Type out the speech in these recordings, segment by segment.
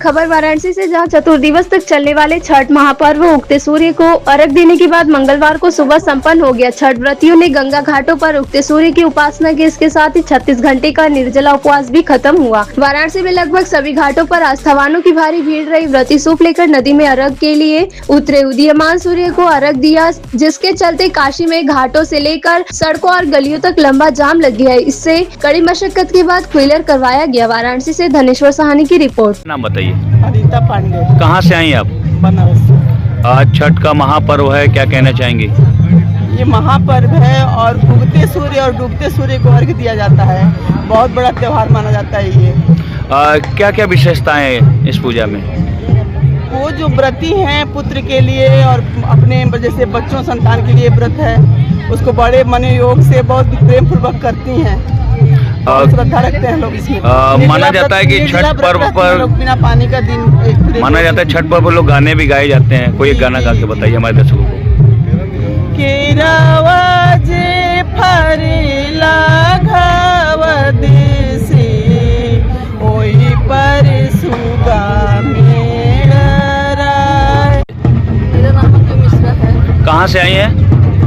खबर वाराणसी से, जहां चतुर्दिवस तक चलने वाले छठ महापर्व उगते सूर्य को अर्घ देने के बाद मंगलवार को सुबह संपन्न हो गया। छठ व्रतियों ने गंगा घाटों पर उगते सूर्य की उपासना की। इसके साथ ही 36 घंटे का निर्जला उपवास भी खत्म हुआ। वाराणसी में लगभग सभी घाटों पर आस्थावानों की भारी भीड़ रही। व्रती सूप लेकर नदी में अर्घ के लिए उतरे। उदीयमान सूर्य को अर्घ दिया, जिसके चलते काशी में घाटों से लेकर सड़कों और गलियों तक लंबा जाम लग गया। इससे कड़ी मशक्कत के बाद क्लियर करवाया गया। वाराणसी से धनेश्वर सहानी की रिपोर्ट। नाम बताइए। अनीता पांडे। कहाँ से आई आप? बनारस से। आज छठ का महापर्व है, क्या कहना चाहेंगे? ये महापर्व है और उगते सूर्य और डूबते सूर्य को अर्घ दिया जाता है। बहुत बड़ा त्योहार माना जाता है ये। क्या क्या विशेषताएं हैं इस पूजा में? वो जो व्रती हैं पुत्र के लिए और अपने जैसे बच्चों संतान के लिए व्रत है, उसको बड़े मनोयोग से बहुत प्रेम पूर्वक करती हैं। श्रद्धा रखते हैं लोग इसमें। माना जाता है कि छठ पर्व पर बिना पानी का दिन माना जाता है छठ पर्व पर लोग गाने भी गाए जाते हैं। कोई एक गाना गा के बताइए हमारे दर्शकों को। केरावाजे फरेला घावदेसी ओही पर सुगा मेरा राय। मेरा नाम मिश्रा है। कहाँ से आई हैं?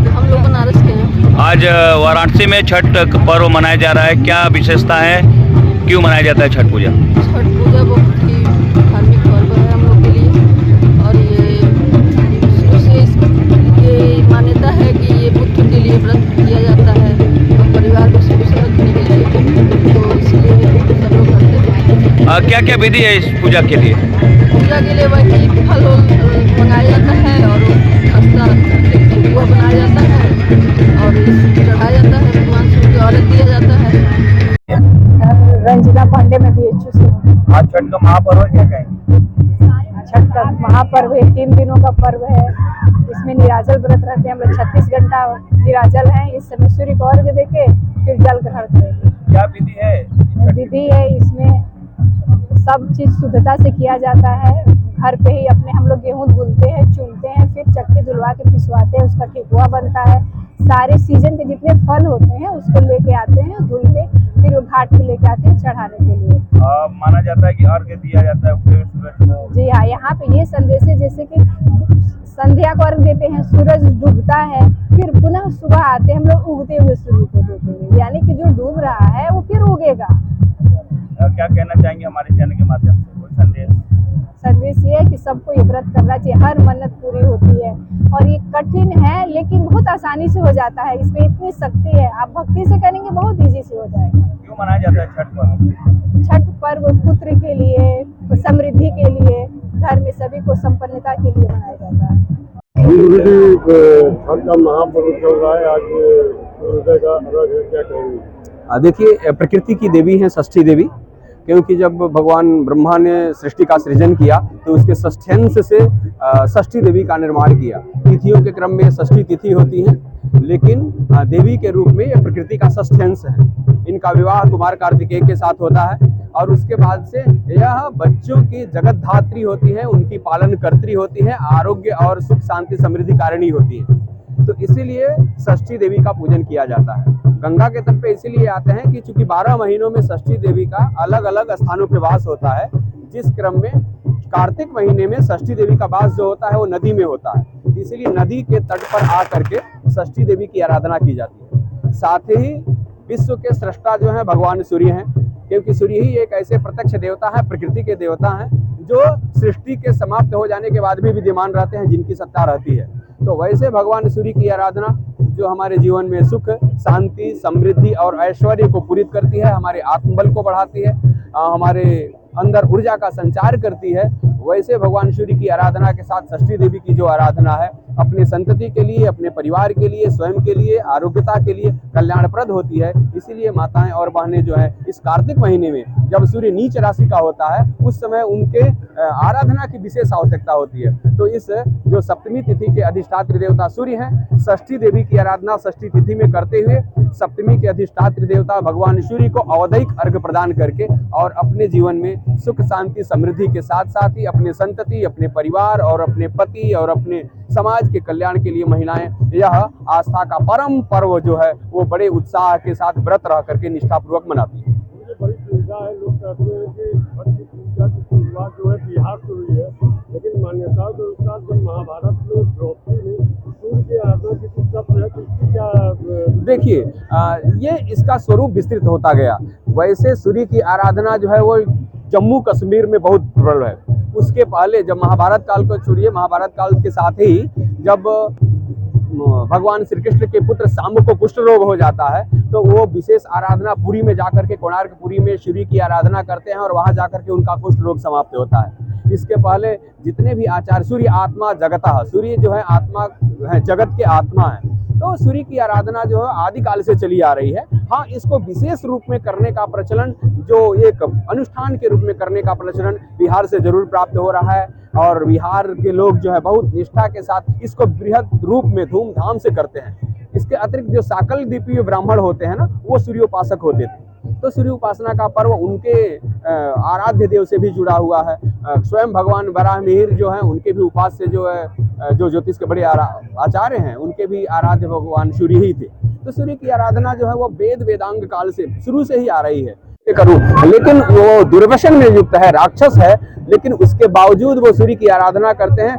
हम लोग बनारस के हैं। आज वाराणसी में छठ पर्व मनाया जा रहा है, क्या विशेषता है, क्यों मनाया जाता है छठ पूजा? छठ पूजा बहुत ही धार्मिक पर्व है हम लोग के लिए, और ये शुरू से ये मान्यता है कि ये पुत्र के लिए व्रत किया जाता है और परिवार को सुख से रखने के लिए, तो इसलिए सब लोग करते हैं। क्या क्या विधि है इस पूजा के लिए? पूजा के लिए वही फल मंगाया जाता है और खस्ता बनाया जाता है और चढ़ाया जाता है, भगवान सूर्य को अर्घ दिया जाता है। रंजना पांडे में BHU से। आज छठ का महापर्व क्या कहेंगे? छठ का महापर्व है, 3 दिनों का पर्व है। इसमें निराजल व्रत रहते हैं हम लोग। 36 घंटा निराजल हैं। इस समय सूर्य को अर्घ देके फिर जल ग्रहण करेंगे। क्या विधि है? विधि है इसमें सब चीज शुद्धता से किया जाता है। घर पे ही अपने हम लोग गेहूं धुलते हैं, चुनते हैं, फिर चक्की धुलवा के पिसवाते हैं, उसका ठेकुआ बनता है। सारे सीजन के जितने फल होते हैं उसको लेके आते हैं धुल के, फिर वो घाट पे लेके आते हैं चढ़ाने के लिए। माना जाता है कि अर्घ्य दिया जाता है उगते हुए सूरज को। जी हाँ, यहाँ पे ये संदेश है जैसे कि संध्या को अर्घ देते हैं, सूरज डूबता है, फिर पुनः सुबह आते हैं हम लोग उगते हुए सूर्य को देते हुए, यानी कि जो डूब रहा है वो फिर उगेगा। क्या कहना चाहेंगे हमारे चैनल के माध्यम से, कोई संदेश? संदेश ये है कि सबको ये व्रत करना चाहिए, हर मन्नत पूरी होती है और ये कठिन है लेकिन बहुत आसानी से हो जाता है। इसमें इतनी शक्ति है, आप भक्ति से करेंगे बहुत इजी से हो जाएगा। क्यों मनाया जाता है छठ पर्व? छठ पर्व पुत्र के लिए, समृद्धि के लिए, घर में सभी को संपन्नता के लिए मनाया जाता है। छठ का महापर्व चल रहा है, आज सूर्योदय का अर्घ है, क्या कहेंगे? देखिए, प्रकृति की देवी हैं षष्ठी देवी, क्योंकि जब भगवान ब्रह्मा ने सृष्टि का सृजन किया तो उसके षष्ठ्यंश से षष्ठी देवी का निर्माण किया। तिथियों के क्रम में षष्ठी तिथि होती है, लेकिन देवी के रूप में यह प्रकृति का षष्ठ्यंश है। इनका विवाह कुमार कार्तिकेय के साथ होता है और उसके बाद से यह बच्चों की जगत धात्री होती है, उनकी पालन कर्त्री होती है, आरोग्य और सुख शांति समृद्धि कारिणी होती है। तो इसीलिए षष्ठी देवी का पूजन किया जाता है। गंगा के तट पे इसीलिए आते हैं कि चूंकि 12 महीनों में षष्ठी देवी का अलग अलग स्थानों पे वास होता है, जिस क्रम में कार्तिक महीने में षष्ठी देवी का वास जो होता है वो नदी में होता है। इसीलिए नदी के तट पर आ करके षष्ठी देवी की आराधना की जाती है। साथ ही विश्व के सृष्टा जो है भगवान सूर्य हैं, क्योंकि सूर्य ही एक ऐसे प्रत्यक्ष देवता है, प्रकृति के देवता हैं, जो सृष्टि के समाप्त हो जाने के बाद भी विद्यमान रहते हैं, जिनकी सत्ता रहती है। तो वैसे भगवान सूर्य की आराधना जो हमारे जीवन में सुख शांति समृद्धि और ऐश्वर्य को पूरित करती है, हमारे आत्मबल को बढ़ाती है, हमारे अंदर ऊर्जा का संचार करती है, वैसे भगवान सूर्य की आराधना के साथ षष्ठी देवी की जो आराधना है अपनी संतति के लिए, अपने परिवार के लिए, स्वयं के लिए, आरोग्यता के लिए कल्याणप्रद होती है। इसीलिए माताएं और बहनें जो है इस कार्तिक महीने में जब सूर्य नीच राशि का होता है उस समय उनके आराधना की विशेष आवश्यकता होती है। तो इस जो सप्तमी तिथि के अधिष्ठात्री देवता सूर्य हैं, षष्ठी देवी की आराधना षष्ठी तिथि में करते हुए सप्तमी के अधिष्ठात्री देवता भगवान सूर्य को अवदैक अर्घ प्रदान करके और अपने जीवन में सुख शांति समृद्धि के साथ साथ ही अपने संतति, अपने परिवार और अपने पति और अपने समाज के कल्याण के लिए महिलाएं यह आस्था का परम पर्व जो है वो बड़े उत्साह के साथ व्रत रह करके निष्ठापूर्वक मनाती है। बड़ी सुविधा है, लोग कहते हैं कि छठ की पूजा की शुरुआत जो है मान्यता है, तो उसका जब महाभारत में द्रौपदी ने सूर्य की आराधना की थी तब जो है तो इसकी क्या देखिए ये इसका स्वरूप विस्तृत होता गया। वैसे सूर्य की आराधना जो है वो जम्मू कश्मीर में बहुत प्रबल है। उसके पहले जब महाभारत काल को छोड़िए, महाभारत काल के साथ ही जब भगवान श्री कृष्ण के पुत्र शाम्ब को कुष्ठ रोग हो जाता है तो वो विशेष आराधना पुरी में जाकर के, कोणार्क पुरी में सूर्य की आराधना करते हैं और वहां जाकर के उनका कुष्ठ रोग समाप्त होता है। इसके पहले जितने भी आचार्य, सूर्य आत्मा जगतः, सूर्य जो है आत्मा है, जगत के आत्मा है, तो सूर्य की आराधना जो है आदिकाल से चली आ रही है। हाँ, इसको विशेष रूप में करने का प्रचलन, जो एक अनुष्ठान के रूप में करने का प्रचलन बिहार से जरूर प्राप्त हो रहा है और बिहार के लोग जो है बहुत निष्ठा के साथ इसको बृहद रूप में धूमधाम से करते हैं। इसके अतिरिक्त जो साकल द्वीपीय ब्राह्मण होते हैं ना, वो सूर्योपासक होते थे, तो सूर्य उपासना का पर्व उनके आराध्य देव से भी जुड़ा हुआ है। स्वयं भगवान वराह मिहिर जो है उनके भी उपास्य जो है, जो ज्योतिष के बड़े आचार्य हैं, उनके भी आराध्य भगवान सूर्य ही थे। तो सूर्य की आराधना जो है वो वेदांग काल से शुरू से ही आ रही है। करूं, लेकिन वो दुर्व्यसन में युक्त है, राक्षस है, लेकिन उसके बावजूद वो सूर्य की आराधना करते हैं।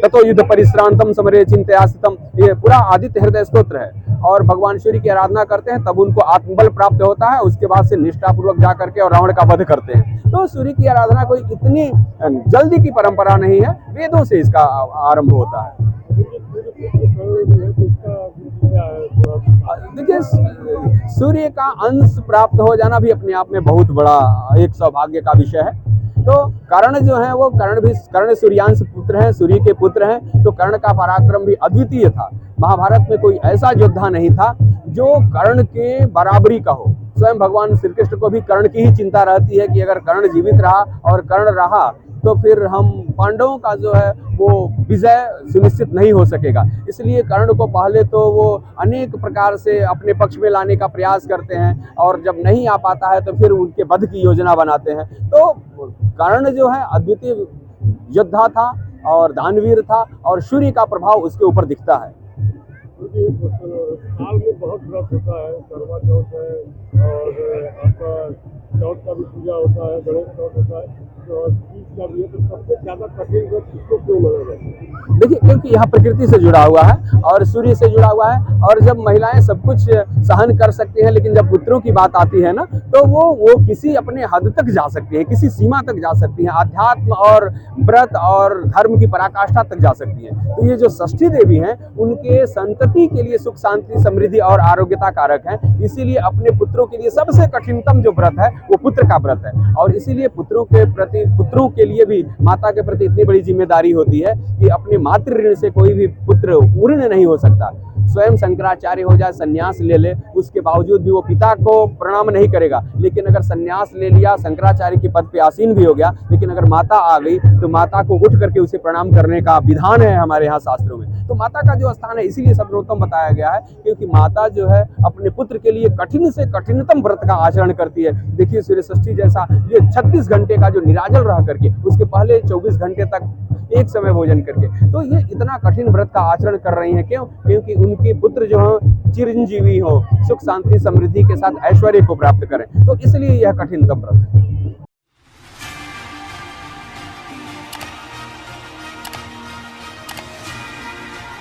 ततो युद्ध परिश्रांतम समरे चिंतया स्थितम, ये पूरा आदित्य हृदय स्तोत्र है। और भगवान सूर्य की आराधना करते हैं तब उनको आत्मबल प्राप्त होता है। उसके बाद से निष्ठापूर्वक जा करके और रावण का वध करते हैं। तो सूर्य की आराधना कोई इतनी जल्दी की परंपरा नहीं है, वेदों से इसका आरंभ होता है। देखिए, सूर्य का अंश प्राप्त हो जाना भी अपने आप में बहुत बड़ा एक सौभाग्य का विषय है। तो कर्ण जो है वो कर्ण सूर्यांश पुत्र हैं, सूर्य के पुत्र हैं। तो कर्ण का पराक्रम भी अद्वितीय था। महाभारत में कोई ऐसा योद्धा नहीं था जो कर्ण के बराबरी का हो। स्वयं भगवान श्री कृष्ण को भी कर्ण की ही चिंता रहती है कि अगर कर्ण जीवित रहा और कर्ण रहा तो फिर हम पांडवों का जो है वो विजय सुनिश्चित नहीं हो सकेगा। इसलिए कर्ण को पहले तो वो अनेक प्रकार से अपने पक्ष में लाने का प्रयास करते हैं और जब नहीं आ पाता है तो फिर उनके वध की योजना बनाते हैं। तो कर्ण जो है अद्वितीय योद्धा था और दानवीर था और सूर्य का प्रभाव उसके ऊपर दिखता है। साल में बहुत व्रत होता है, करवा चौथ है और आपका चौथ का भी पूजा होता है, गणेश चौथ होता है, तो तीज का भी है। तो सबसे ज्यादा कठिन व्रत इसको क्यों माना जाता है? देखिए, क्योंकि यह प्रकृति से जुड़ा हुआ है और सूर्य से जुड़ा हुआ है। और जब महिलाएं सब कुछ सहन कर सकती हैं, लेकिन जब पुत्रों की बात आती है ना, तो वो किसी अपने हद तक जा सकती है, किसी सीमा तक जा सकती हैं, आध्यात्म और व्रत और धर्म की पराकाष्ठा तक जा सकती हैं। तो ये जो षष्ठी देवी हैं, उनके संतति के लिए सुख, शांति, समृद्धि और आरोग्यता कारक हैं। इसीलिए अपने पुत्रों के लिए सबसे कठिनतम जो व्रत है वो पुत्र का व्रत है। और इसीलिए पुत्रों के लिए भी माता के प्रति इतनी बड़ी जिम्मेदारी होती है कि अपने मातृ ऋण से कोई भी पुत्र ऊर्ण नहीं हो सकता। स्वयं शंकराचार्य हो जाए, सन्यास ले ले, उसके बावजूद भी वो पिता को प्रणाम नहीं करेगा। लेकिन अगर सन्यास ले लिया, शंकराचार्य के पद पे आसीन भी हो गया, लेकिन अगर माता आ गई तो माता को उठ करके उसे प्रणाम करने का विधान है हमारे यहाँ शास्त्रों में। तो माता का जो स्थान है इसीलिए सर्वोत्तम बताया गया है, क्योंकि माता जो है अपने पुत्र के लिए कठिन से कठिनतम व्रत का आचरण करती है। देखिए, सूर्य षष्ठी जैसा ये 36 घंटे का जो निराजल रह करके, उसके पहले 24 घंटे तक एक समय भोजन करके, तो ये इतना कठिन व्रत का आचरण कर रही हैं। क्यों? क्योंकि उनके पुत्र जो हो चिरंजीवी हो, सुख, शांति, समृद्धि के साथ ऐश्वर्य को प्राप्त करें। तो इसलिए यह कठिनतम व्रत है।